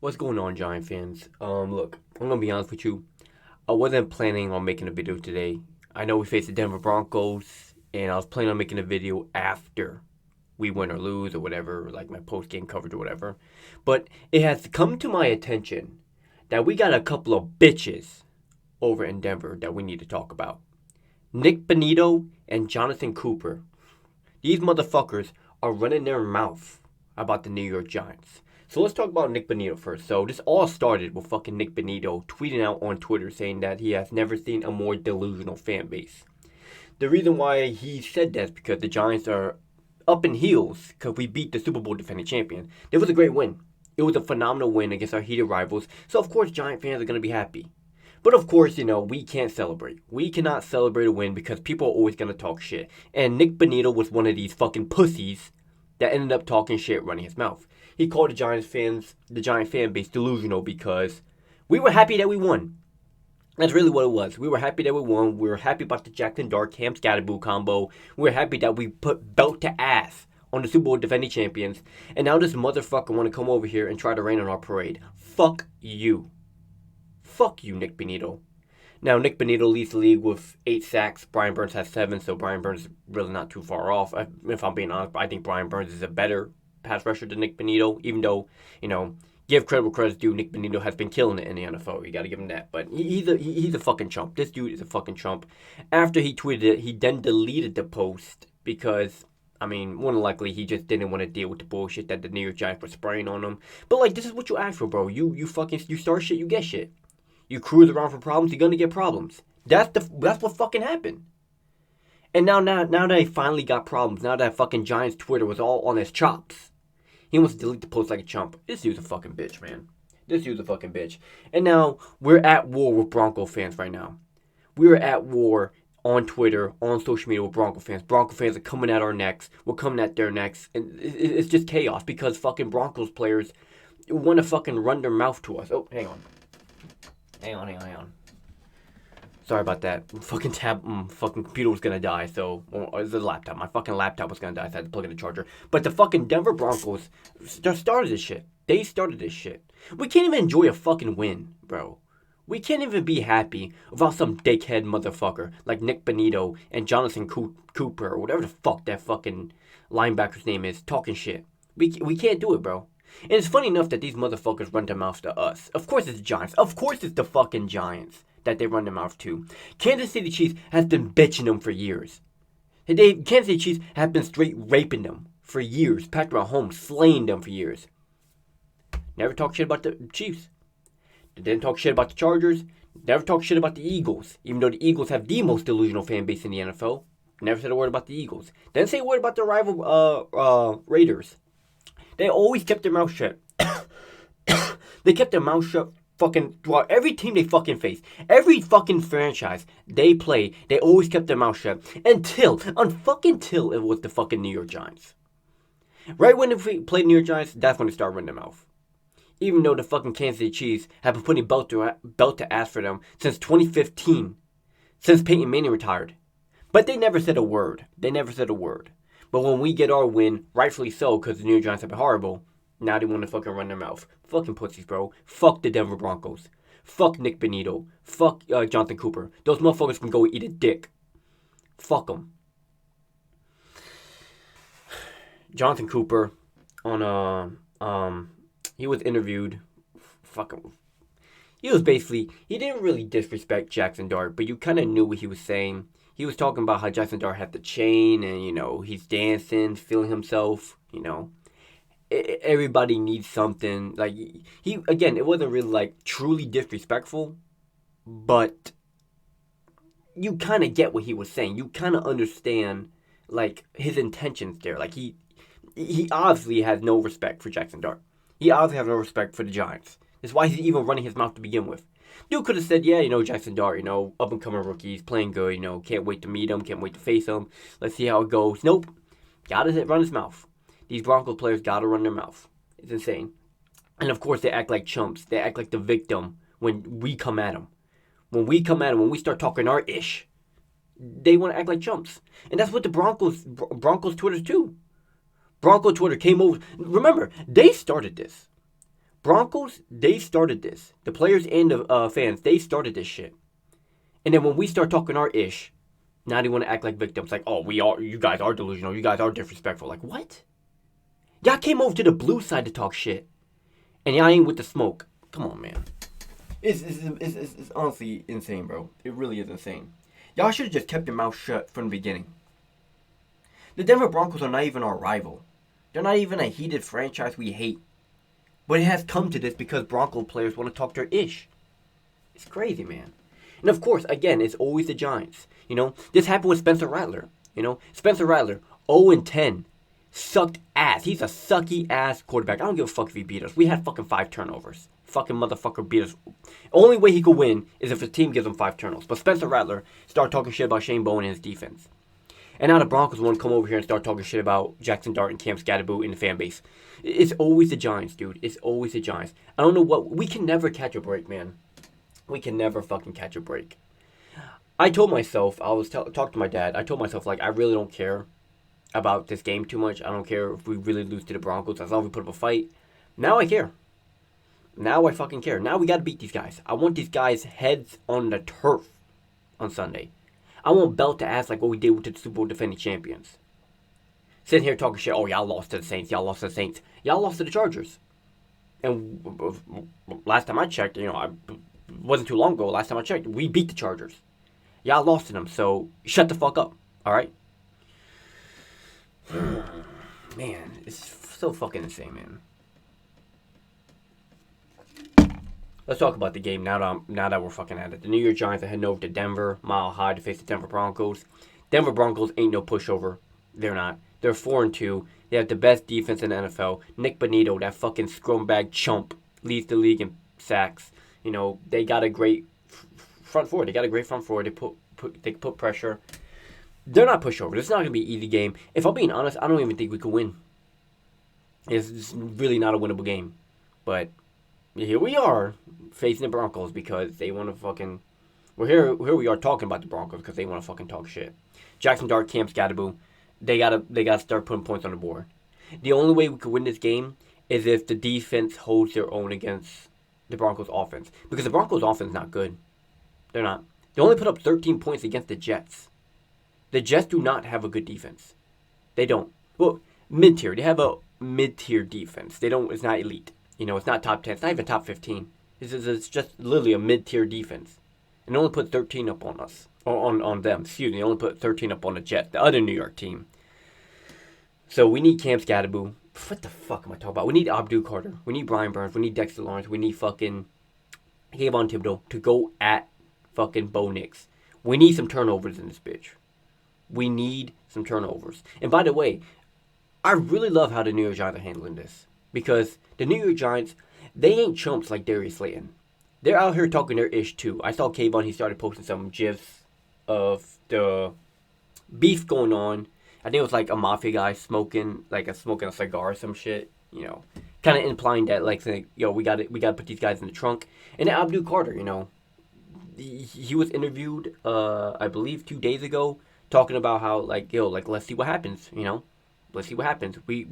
What's going on, Giant fans? Look, I'm gonna be honest with you. I wasn't planning on making a video today. I know we faced the Denver Broncos, and I was planning on making a video after we win or lose or whatever, like my post game coverage or whatever. But it has come to my attention that we got a couple of bitches over in Denver that we need to talk about. Nick Benito and Jonathan Cooper. These motherfuckers are running their mouth about the New York Giants. So let's talk about Nick Benito first. So this all started with fucking Nick Benito tweeting out on Twitter saying that he has never seen a more delusional fan base. The reason why he said that is because the Giants are up in heels because we beat the Super Bowl defending champion. It was a great win. It was a phenomenal win against our heated rivals. So of course Giant fans are going to be happy. But of course, we can't celebrate. We cannot celebrate a win because people are always going to talk shit. And Nick Benito was one of these fucking pussies that ended up talking shit running his mouth. He called the Giant fan base delusional because we were happy that we won. That's really what it was. We were happy that we won. We were happy about the Jackson Dart Cam Scatterboo combo. We were happy that we put belt to ass on the Super Bowl defending champions. And now this motherfucker want to come over here and try to rain on our parade. Fuck you. Fuck you, Nick Benito. Now, Nick Benito leads the league with 8 sacks. Brian Burns has 7, so Brian Burns is really not too far off. If I'm being honest, I think Brian Burns is a better pass rusher than Nick Benito, even though, give credit where credit's due. Nick Benito has been killing it in the NFL. You got to give him that. But he's a fucking chump. This dude is a fucking chump. After he tweeted it, he then deleted the post because, more than likely, he just didn't want to deal with the bullshit that the New York Giants were spraying on him. But, this is what you ask for, bro. You start shit, you get shit. You cruise around for problems, you're gonna get problems. That's what fucking happened. And now that he finally got problems, now that fucking Giants Twitter was all on his chops, he wants to delete the post like a chump. This dude's a fucking bitch, man. This dude's a fucking bitch. And now we're at war with Bronco fans right now. We are at war on Twitter, on social media with Bronco fans. Bronco fans are coming at our necks. We're coming at their necks. And it's just chaos because fucking Broncos players want to fucking run their mouth to us. Oh, hang on. Hang on. Sorry about that. Fucking computer was gonna die, so it was the laptop. My fucking laptop was gonna die, so I had to plug in the charger. But the fucking Denver Broncos started this shit. They started this shit. We can't even enjoy a fucking win, bro. We can't even be happy without some dickhead motherfucker like Nick Benito and Jonathan Cooper or whatever the fuck that fucking linebacker's name is talking shit. We can't do it, bro. And it's funny enough that these motherfuckers run their mouths to us. Of course it's the Giants. Of course it's the fucking Giants that they run their mouth to. Kansas City Chiefs has been bitching them for years. Kansas City Chiefs have been straight raping them for years. Patrick Mahomes slaying them for years. Never talk shit about the Chiefs. They didn't talk shit about the Chargers. Never talk shit about the Eagles. Even though the Eagles have the most delusional fan base in the NFL. Never said a word about the Eagles. Didn't say a word about the rival Raiders. They always kept their mouth shut. They kept their mouth shut fucking throughout every team they fucking face. Every fucking franchise they play, they always kept their mouth shut. Until it was the fucking New York Giants. Right when they played New York Giants, that's when they started running their mouth. Even though the fucking Kansas City Chiefs have been putting belt to ass for them since 2015. Since Peyton Manning retired. But they never said a word. But when we get our win, rightfully so, because the New York Giants have been horrible, now they want to fucking run their mouth. Fucking pussies, bro. Fuck the Denver Broncos. Fuck Nick Benito. Fuck Jonathan Cooper. Those motherfuckers can go eat a dick. Fuck them. Jonathan Cooper, he was interviewed. Fucking. He didn't really disrespect Jackson Dart, but you kind of knew what he was saying. He was talking about how Jackson Dart had the chain and, he's dancing, feeling himself, Everybody needs something. It wasn't really, truly disrespectful, but you kind of get what he was saying. You kind of understand, his intentions there. He obviously has no respect for Jackson Dart. He obviously has no respect for the Giants. That's why he's even running his mouth to begin with. Dude could have said, yeah, Jackson Dart, up and coming rookies, playing good, can't wait to meet him, can't wait to face him. Let's see how it goes. Nope. Gotta run his mouth. These Broncos players gotta run their mouth. It's insane. And of course, they act like chumps. They act like the victim when we come at them. When we start talking our ish, they want to act like chumps. And that's what the Broncos Twitter too. Bronco Twitter came over. Remember, they started this. Broncos, they started this. The players and the fans, they started this shit. And then when we start talking our ish, now they want to act like victims. Like, oh, you guys are delusional. You guys are disrespectful. Like, what? Y'all came over to the blue side to talk shit. And y'all ain't with the smoke. Come on, man. It's honestly insane, bro. It really is insane. Y'all should have just kept your mouth shut from the beginning. The Denver Broncos are not even our rival. They're not even a heated franchise we hate. But it has come to this because Bronco players want to talk their ish. It's crazy, man. And of course, again, it's always the Giants. This happened with Spencer Rattler. Spencer Rattler, 0-10. Sucked ass. He's a sucky ass quarterback. I don't give a fuck if he beat us. We had fucking 5 turnovers. Fucking motherfucker beat us. Only way he could win is if the team gives him 5 turnovers. But Spencer Rattler started talking shit about Shane Bowen and his defense. And now the Broncos want to come over here and start talking shit about Jackson Dart and Cam Scatterboo in the fan base. It's always the Giants, dude. It's always the Giants. I don't know what... We can never catch a break, man. We can never fucking catch a break. I told myself, I was talking to my dad, I told myself, like, I really don't care about this game too much. I don't care if we really lose to the Broncos. As long as we put up a fight. Now I care. Now I fucking care. Now we got to beat these guys. I want these guys' heads on the turf on Sunday. I want belt to ass like what we did with the Super Bowl defending champions. Sitting here talking shit, oh, y'all lost to the Saints. Y'all lost to the Saints. Y'all lost to the Chargers. And last time I checked, it wasn't too long ago. Last time I checked, we beat the Chargers. Y'all lost to them, so shut the fuck up. All right? Man, it's so fucking insane, man. Let's talk about the game now that we're fucking at it. The New York Giants are heading over to Denver, Mile High, to face the Denver Broncos. Denver Broncos ain't no pushover. They're not. They're 4-2. They have the best defense in the NFL. Nick Bonito, that fucking scumbag chump, leads the league in sacks. They got a great front four. They put pressure. They're not pushover. It's not going to be an easy game. If I'm being honest, I don't even think we could win. It's really not a winnable game. But here we are facing the Broncos because they want to fucking... Here we are talking about the Broncos because they want to fucking talk shit. Jackson Dart, Cam Scatterboo, they gotta start putting points on the board. The only way we could win this game is if the defense holds their own against the Broncos offense. Because the Broncos offense is not good. They're not. They only put up 13 points against the Jets. The Jets do not have a good defense. They don't. Well, mid-tier. They have a mid-tier defense. It's not elite. It's not top 10. It's not even top 15. It's just literally a mid-tier defense. And they only put 13 up on us. On them. Excuse me. They only put 13 up on the Jets, the other New York team. So we need Cam Scatterboo. What the fuck am I talking about? We need Abdul Carter. We need Brian Burns. We need Dexter Lawrence. We need fucking Kayvon Thibodeau to go at fucking Bo Nix. We need some turnovers in this bitch. We need some turnovers. And by the way, I really love how the New York Giants are handling this. Because the New York Giants, they ain't chumps like Darius Slayton. They're out here talking their ish too. I saw Kayvon, he started posting some gifs of the beef going on. I think it was like a mafia guy smoking a cigar or some shit. Kind of implying that like saying, yo, we got to put these guys in the trunk. And then Abdul Carter, he was interviewed, I believe 2 days ago, talking about how let's see what happens. Let's see what happens. We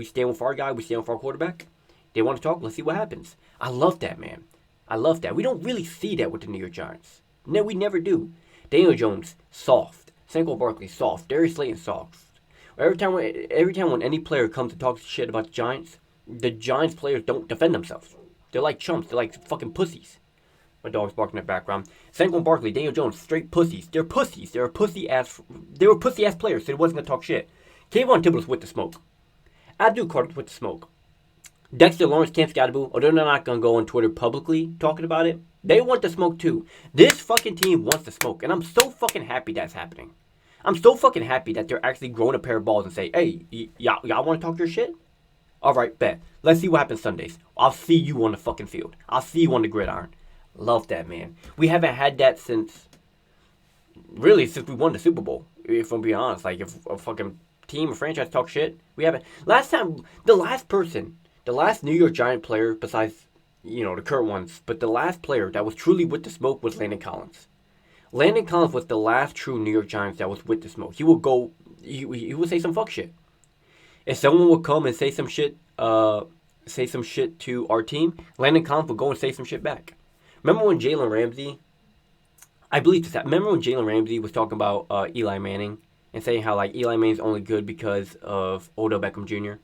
stand with our guy. We stand with our quarterback. They want to talk. Let's see what happens. I love that, man. I love that. We don't really see that with the New York Giants. No, we never do. Daniel Jones, soft. Saquon Barkley, soft. Darius Slayton, soft. Every time when any player comes to talk shit about the Giants players don't defend themselves. They're like chumps. They're like fucking pussies. My dog's barking in the background. Saquon Barkley, Daniel Jones, straight pussies. They're pussies. They were pussy ass players, so they wasn't gonna talk shit. Kayvon Thibodeau's with the smoke. Abdul Carter's with the smoke. Dexter Lawrence, Cam Scatterboo, although they're not gonna go on Twitter publicly talking about it, they want the smoke too. This fucking team wants the smoke, and I'm so fucking happy that's happening. I'm so fucking happy that they're actually growing a pair of balls and say, hey, y'all want to talk your shit? All right, bet. Let's see what happens Sundays. I'll see you on the fucking field. I'll see you on the gridiron. Love that, man. We haven't had that since we won the Super Bowl, if I'm being honest. Like, if a fucking team or franchise talk shit, we haven't. The last New York Giant player, besides, the current ones, but the last player that was truly with the smoke was Landon Collins. Landon Collins was the last true New York Giants that was with the smoke. He would say some fuck shit. If someone would come and say some shit, say some shit to our team, Landon Collins will go and say some shit back. Remember when Jalen Ramsey, I believe this, remember when Jalen Ramsey was talking about Eli Manning and saying how like Eli Manning's only good because of Odell Beckham Jr.?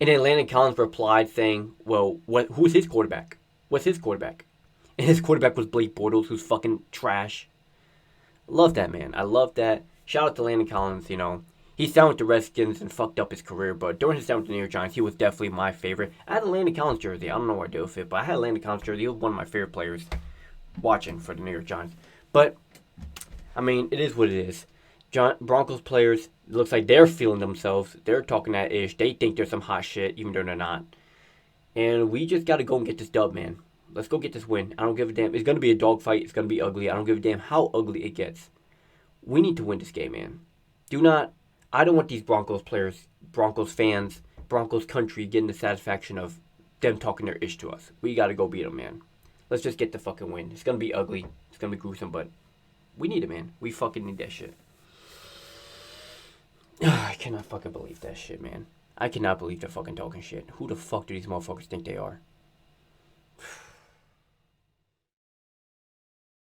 And then Landon Collins replied saying, well, who's his quarterback? What's his quarterback? And his quarterback was Blake Bortles, who's fucking trash. Love that, man. I love that. Shout out to Landon Collins, you know. He signed with the Redskins and fucked up his career, but during his time with the New York Giants, he was definitely my favorite. I had a Landon Collins jersey. I don't know where I do with it, but I had a Landon Collins jersey. He was one of my favorite players watching for the New York Giants. But, I mean, it is what it is. Broncos players, it looks like they're feeling themselves. They're talking that ish. They think they're some hot shit, even though they're not. And we just got to go and get this dub, man. Let's go get this win. I don't give a damn. It's going to be a dogfight. It's going to be ugly. I don't give a damn how ugly it gets. We need to win this game, man. I don't want these Broncos players, Broncos fans, Broncos country getting the satisfaction of them talking their ish to us. We got to go beat them, man. Let's just get the fucking win. It's going to be ugly. It's going to be gruesome, but we need it, man. We fucking need that shit. I cannot fucking believe that shit, man. I cannot believe they're fucking talking shit. Who the fuck do these motherfuckers think they are?